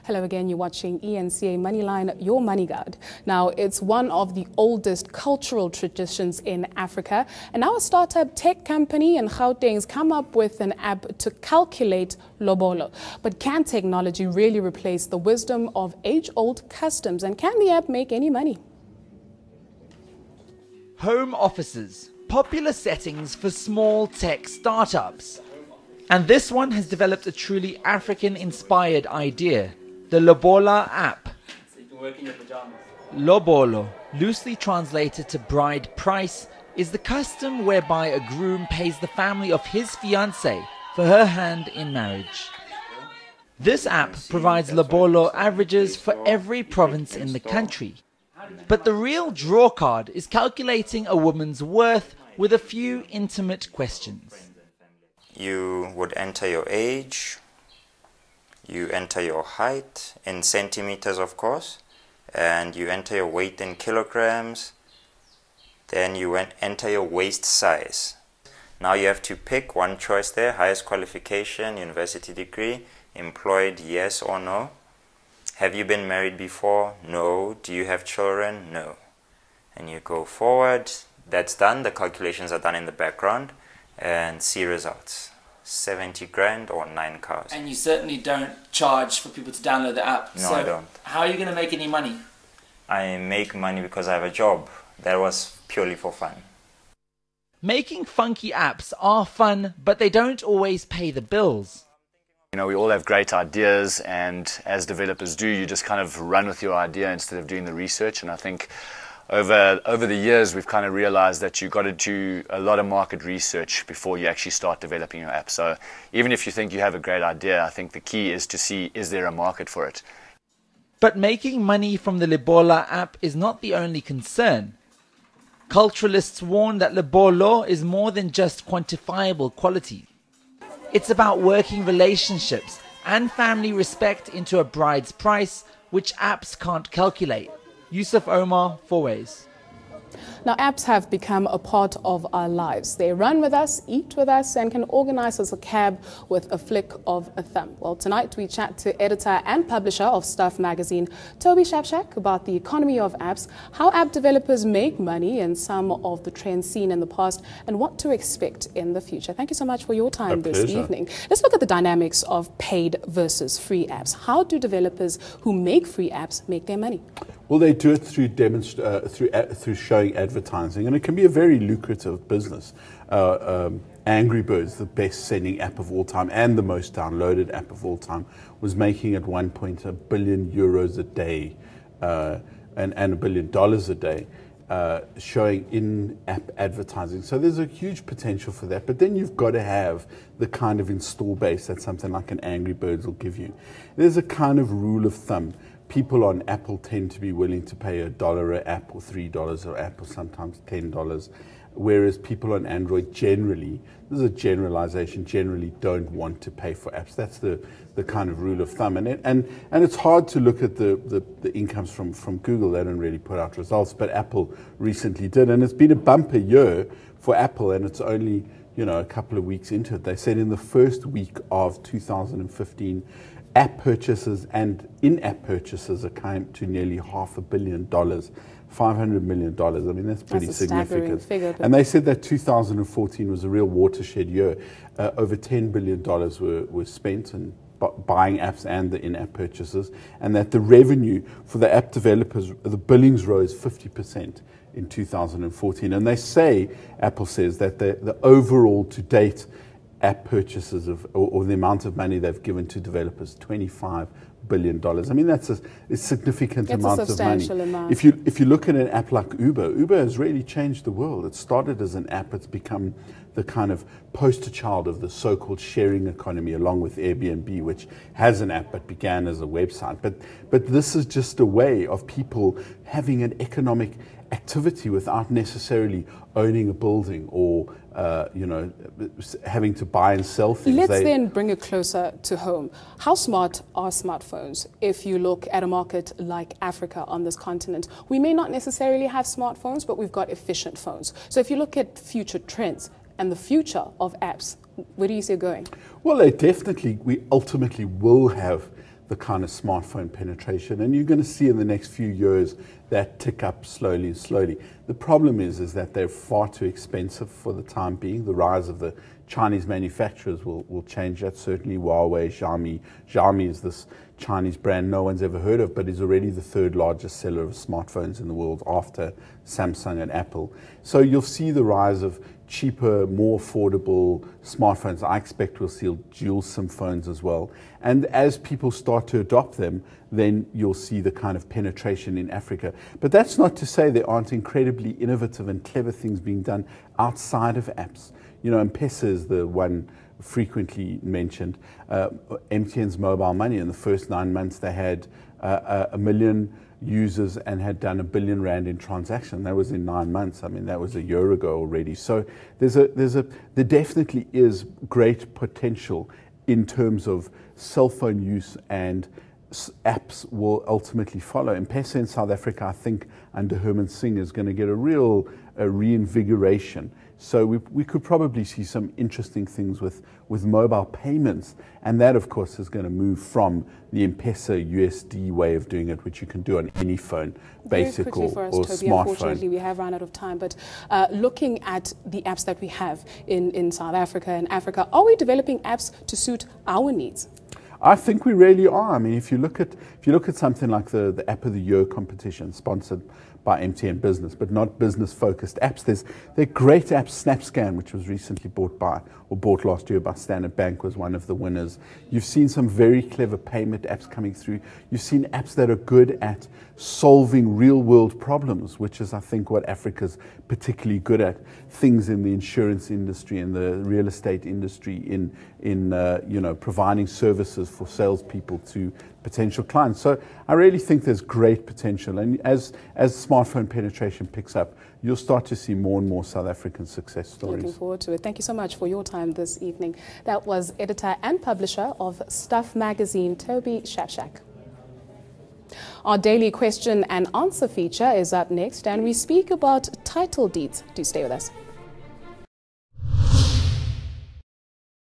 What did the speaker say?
Hello again, you're watching eNCA Moneyline, your money guide. Now, it's one of the oldest cultural traditions in Africa, and now a startup tech company in Gauteng's come up with an app to calculate Lobola. But can technology really replace the wisdom of age-old customs, and can the app make any money? Home offices, popular settings for small tech startups. And this one has developed a truly African-inspired idea, the Lobola app. So you can work in your pajamas. Lobolo, loosely translated to bride price, is the custom whereby a groom pays the family of his fiancée for her hand in marriage. This app provides Lobolo averages for every province in the country. But the real drawcard is calculating a woman's worth with a few intimate questions. You would enter your age, you enter your height in centimeters of course, and you enter your weight in kilograms, then you enter your waist size. Now you have to pick one choice there: highest qualification, university degree, employed, yes or no. Have you been married before? No. Do you have children? No. And you go forward, that's done, the calculations are done in the background, and see results. 70 grand or 9 cars. And you certainly don't charge for people to download the app. No, so I don't. How are you going to make any money? I make money because I have a job. That was purely for fun. Making funky apps are fun, but they don't always pay the bills. You know, we all have great ideas, and as developers do, you just kind of run with your idea instead of doing the research. And I think over the years, we've kind of realized that you've got to do a lot of market research before you actually start developing your app. So even if you think you have a great idea, I think the key is to see, is there a market for it? But making money from the Lobola app is not the only concern. Culturalists warn that Lobolo is more than just quantifiable quality. It's about working relationships and family respect into a bride's price, which apps can't calculate. Yusuf Omar, 4Ways. Now, apps have become a part of our lives. They run with us, eat with us, and can organize us a cab with a flick of a thumb. Well, tonight we chat to editor and publisher of Stuff magazine, Toby Shapshak, about the economy of apps, how app developers make money, and some of the trends seen in the past, and what to expect in the future. Thank you so much for your time this evening. Let's look at the dynamics of paid versus free apps. How do developers who make free apps make their money? Well, they do it through through showing advertising, and it can be a very lucrative business. Angry Birds, the best-selling app of all time and the most downloaded app of all time, was making at one point €1 billion a day and $1 billion a day, showing in-app advertising. So there's a huge potential for that. But then you've got to have the kind of install base that something like an Angry Birds will give you. There's a kind of rule of thumb. People on Apple tend to be willing to pay $1 an app or $3 an app or sometimes $10, whereas people on Android generally, this is a generalization, generally don't want to pay for apps. That's the kind of rule of thumb. And it's hard to look at the incomes from Google. They don't really put out results, but Apple recently did. And it's been a bumper year for Apple, and it's only, you know, a couple of weeks into it. They said in the first week of 2015, app purchases and in-app purchases account to nearly $500 million, $500 million. I mean, that's pretty significant. Figure, and they said that 2014 was a real watershed year. Over $10 billion were spent in buying apps and the in-app purchases, and that the revenue for the app developers, the billings rose 50% in 2014. And they say, Apple says, that the overall to date app purchases or the amount of money they've given to developers, $25 billion. I mean, that's a significant amount of money. If you look at an app like Uber has really changed the world. It started as an app. It's become the kind of poster child of the so-called sharing economy, along with Airbnb, which has an app but began as a website. But this is just a way of people having an economic activity without necessarily owning a building or having to buy and sell things. Let's then bring it closer to home. How smart are smartphones? If you look at a market like Africa on this continent, we may not necessarily have smartphones, but we've got efficient phones. So if you look at future trends and the future of apps, where do you see it going? Well, we ultimately will have the kind of smartphone penetration, and you're going to see in the next few years that tick up slowly and slowly. The problem is that they're far too expensive for the time being. The rise of the Chinese manufacturers will change that. Certainly Huawei, Xiaomi is this Chinese brand no one's ever heard of, but is already the third largest seller of smartphones in the world after Samsung and Apple. So you'll see the rise of cheaper, more affordable smartphones. I expect we'll see dual SIM phones as well. And as people start to adopt them, then you'll see the kind of penetration in Africa. But that's not to say there aren't incredibly innovative and clever things being done outside of apps. You know, M-Pesa is the one frequently mentioned. MTN's mobile money, in the first 9 months they had 1 million users and had done R1 billion in transaction. That was in 9 months. I mean, that was a year ago already. So there definitely is great potential in terms of cell phone use, and apps will ultimately follow. M-Pesa in South Africa, I think, under Herman Singh, is going to get a real reinvigoration. So we could probably see some interesting things with mobile payments, and that, of course, is going to move from the M-Pesa USD way of doing it, which you can do on any phone, basic or smartphone. Unfortunately, we have run out of time, but looking at the apps that we have in South Africa and Africa, are we developing apps to suit our needs? I think we really are. I mean, if you look at something like the App of the Year competition sponsored by MTN Business, but not business-focused apps, there are great apps. SnapScan, which was recently bought last year by Standard Bank, was one of the winners. You've seen some very clever payment apps coming through. You've seen apps that are good at solving real-world problems, which is, I think, what Africa's particularly good at. Things in the insurance industry and the real estate industry, in providing services for salespeople to potential clients. So I really think there's great potential, and as smartphone penetration picks up, you'll start to see more and more South African success stories. Looking forward to it. Thank you so much for your time this evening. That was editor and publisher of Stuff Magazine, Toby Shapshak. Our daily question and answer feature is up next, and we speak about title deeds. Do stay with us.